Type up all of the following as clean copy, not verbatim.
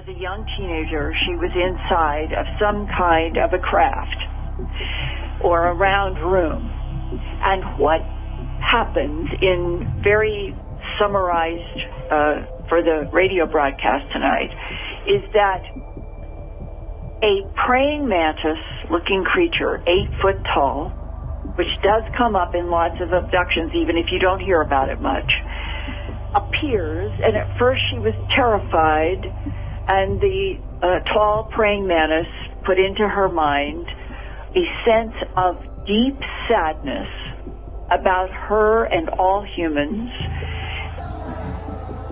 As a young teenager, she was inside of some kind of a craft or a round room. And what happens in very summarized for the radio broadcast tonight is that a praying mantis-looking creature, 8 foot tall, which does come up in lots of abductions, even if you don't hear about it much, appears, and at first she was terrified, and the tall praying mantis put into her mind a sense of deep sadness about her and all humans.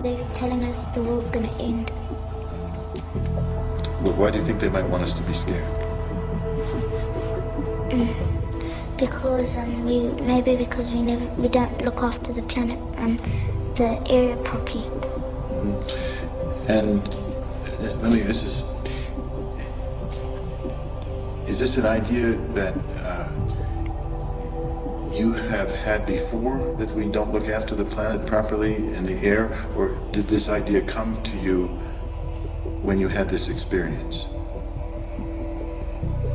They're telling us the world's going to end. Well, why do you think they might want us to be scared? Because because we don't look after the planet the area properly. Mm-hmm. And let me. Is this an idea that you have had before, that we don't look after the planet properly in the air, or did this idea come to you when you had this experience?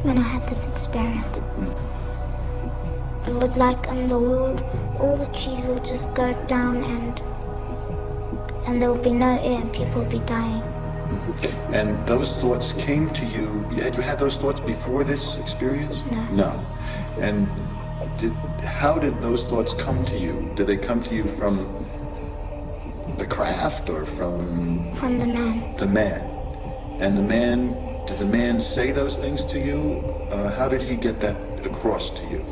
When I had this experience. It was like the world, all the trees will just go down and there will be no air and people will be dying. Mm-hmm. And those thoughts came to you, had you had those thoughts before this experience? No. No. And how did those thoughts come to you? Did they come to you from the craft or from... From the man. The man. And did the man say those things to you? How did he get that across to you?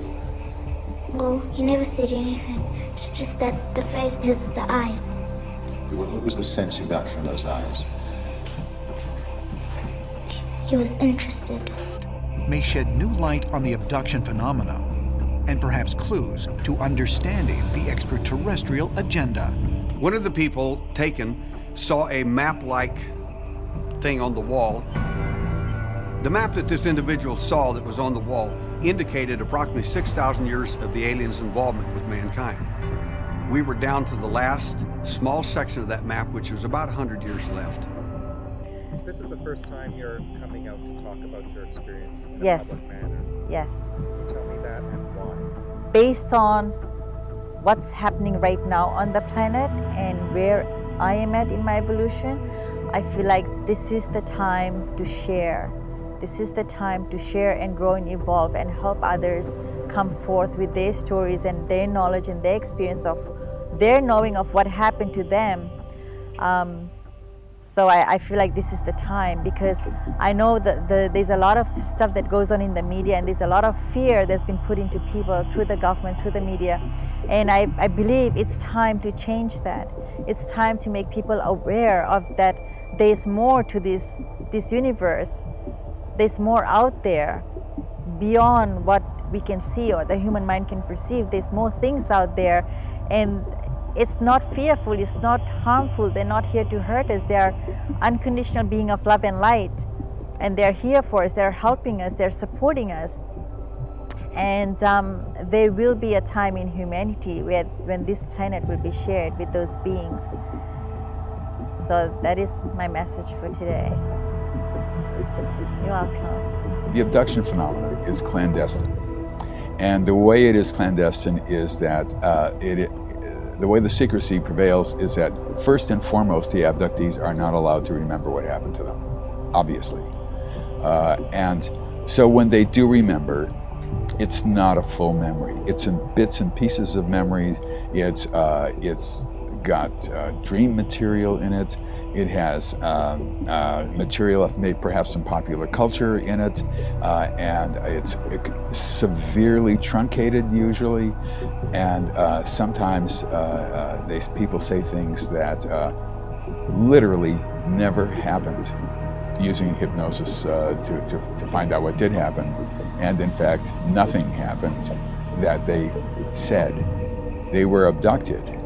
Well, he never said anything. It's just that the face is the eyes. What was the sense you got from those eyes? He was interested. May shed new light on the abduction phenomena and perhaps clues to understanding the extraterrestrial agenda. One of the people taken saw a map-like thing on the wall. The map that this individual saw that was on the wall indicated approximately 6,000 years of the aliens' involvement with mankind. We were down to the last small section of that map, which was about 100 years left. This is the first time you're coming out to talk about your experience in a Yes. public manner. Yes. Can you tell me that and why? Based on what's happening right now on the planet and where I am at in my evolution, I feel like this is the time to share. This is the time to share and grow and evolve and help others come forth with their stories and their knowledge and their experience of their knowing of what happened to them. So I feel like this is the time, because I know that there's a lot of stuff that goes on in the media, and there's a lot of fear that's been put into people through the government, through the media. And I believe it's time to change that. It's time to make people aware of that there's more to this universe. There's more out there beyond what we can see or the human mind can perceive. There's more things out there, and it's not fearful, it's not harmful. They're not here to hurt us. They are unconditional being of love and light, and they're here for us. They're helping us, they're supporting us. And there will be a time in humanity when this planet will be shared with those beings. So that is my message for today. You're welcome. The abduction phenomenon is clandestine. And the way it is clandestine is that the way the secrecy prevails is that first and foremost, the abductees are not allowed to remember what happened to them, obviously. And so when they do remember, it's not a full memory. It's in bits and pieces of memories. It's got dream material in it. It has material of maybe perhaps some popular culture in it, and it's severely truncated usually, and sometimes people say things that literally never happened, using hypnosis to find out what did happen, and in fact nothing happened that they said. They were abducted.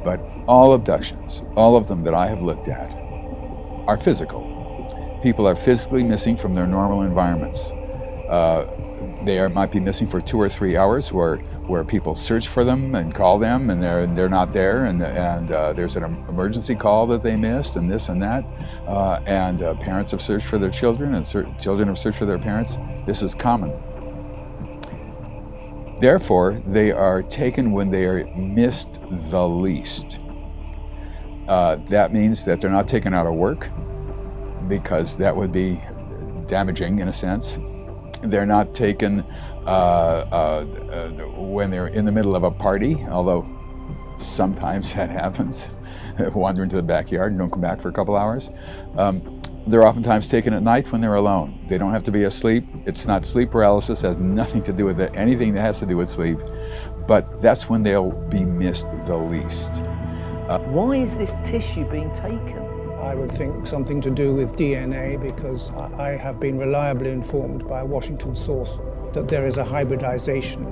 But all abductions, all of them that I have looked at, are physical. People are physically missing from their normal environments. They might be missing for 2 or 3 hours, where where people search for them and call them, and they're not there, and there's an emergency call that they missed, and this and that, and parents have searched for their children, and children have searched for their parents. This is common. Therefore, they are taken when they are missed the least. That means that they're not taken out of work, because that would be damaging in a sense. They're not taken when they're in the middle of a party, although sometimes that happens. Wander into the backyard and don't come back for a couple hours. They're oftentimes taken at night when they're alone. They don't have to be asleep. It's not sleep paralysis, has nothing to do with it, anything that has to do with sleep. But that's when they'll be missed the least. Why is this tissue being taken? I would think something to do with DNA, because I have been reliably informed by a Washington source that there is a hybridization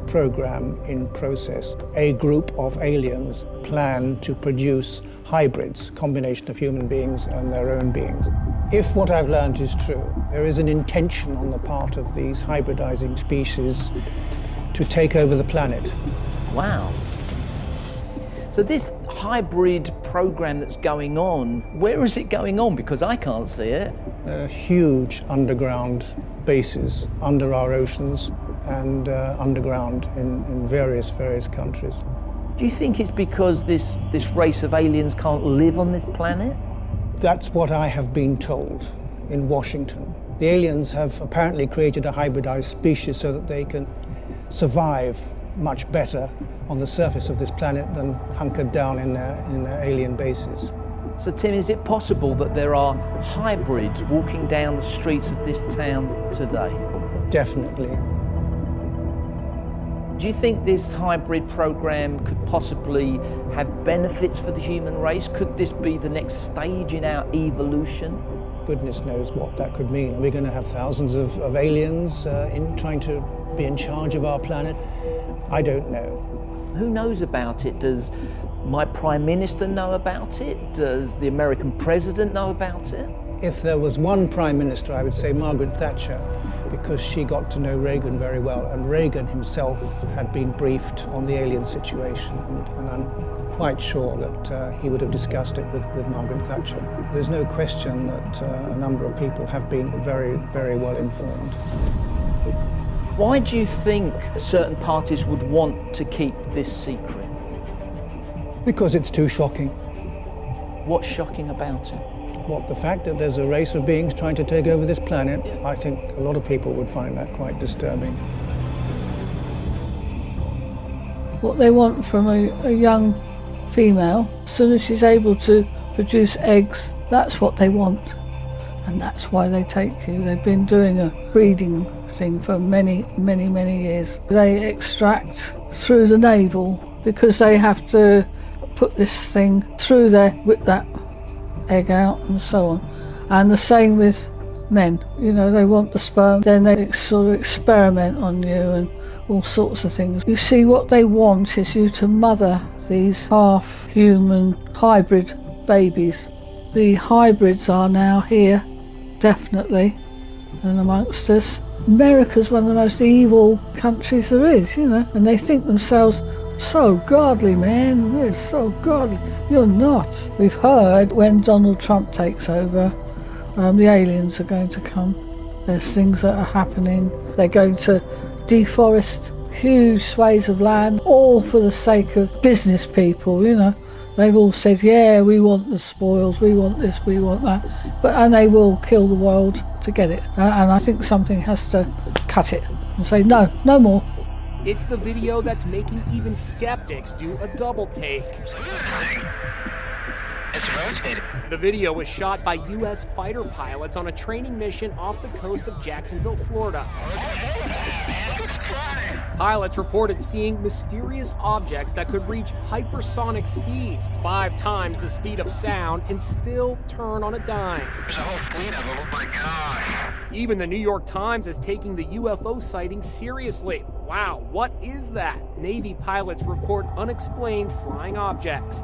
program in process. A group of aliens plan to produce hybrids, combination of human beings and their own beings. If what I've learned is true, there is an intention on the part of these hybridizing species to take over the planet. Wow. So this hybrid program that's going on, where is it going on? Because I can't see it. Huge underground bases under our oceans and underground in various countries. Do you think it's because this race of aliens can't live on this planet? That's what I have been told in Washington. The aliens have apparently created a hybridized species so that they can survive much better on the surface of this planet than hunkered down in their alien bases. So Tim, is it possible that there are hybrids walking down the streets of this town today? Definitely. Do you think this hybrid program could possibly have benefits for the human race? Could this be the next stage in our evolution? Goodness knows what that could mean. Are we going to have thousands of aliens trying to be in charge of our planet? I don't know. Who knows about it? Does my Prime Minister know about it? Does the American President know about it? If there was one Prime Minister, I would say Margaret Thatcher, because she got to know Reagan very well, and Reagan himself had been briefed on the alien situation, and I'm quite sure that he would have discussed it with Margaret Thatcher. There's no question that a number of people have been very well informed. Why do you think certain parties would want to keep this secret? Because it's too shocking. What's shocking about it? What, the fact that there's a race of beings trying to take over this planet? I think a lot of people would find that quite disturbing. What they want from a young female, as soon as she's able to produce eggs, that's what they want. And that's why they take you. They've been doing a breeding thing for many years. They extract through the navel because they have to put this thing through there, whip that egg out and so on. And the same with men. You know, they want the sperm, then they sort of experiment on you and all sorts of things. You see, what they want is you to mother these half-human hybrid babies. The hybrids are now here, definitely, and amongst us. America's one of the most evil countries there is, you know, and they think themselves so godly, man, we're so godly. You're not. We've heard when Donald Trump takes over, the aliens are going to come. There's things that are happening. They're going to deforest huge swathes of land, all for the sake of business people, you know. They've all said, yeah, we want the spoils, we want this, we want that, and they will kill the world to get it. And I think something has to cut it and say, no more. It's the video that's making even skeptics do a double take. The video was shot by U.S. fighter pilots on a training mission off the coast of Jacksonville, Florida. Pilots reported seeing mysterious objects that could reach hypersonic speeds, 5 times the speed of sound, and still turn on a dime. There's a whole fleet of them, oh my gosh. Even the New York Times is taking the UFO sighting seriously. Wow, what is that? Navy pilots report unexplained flying objects.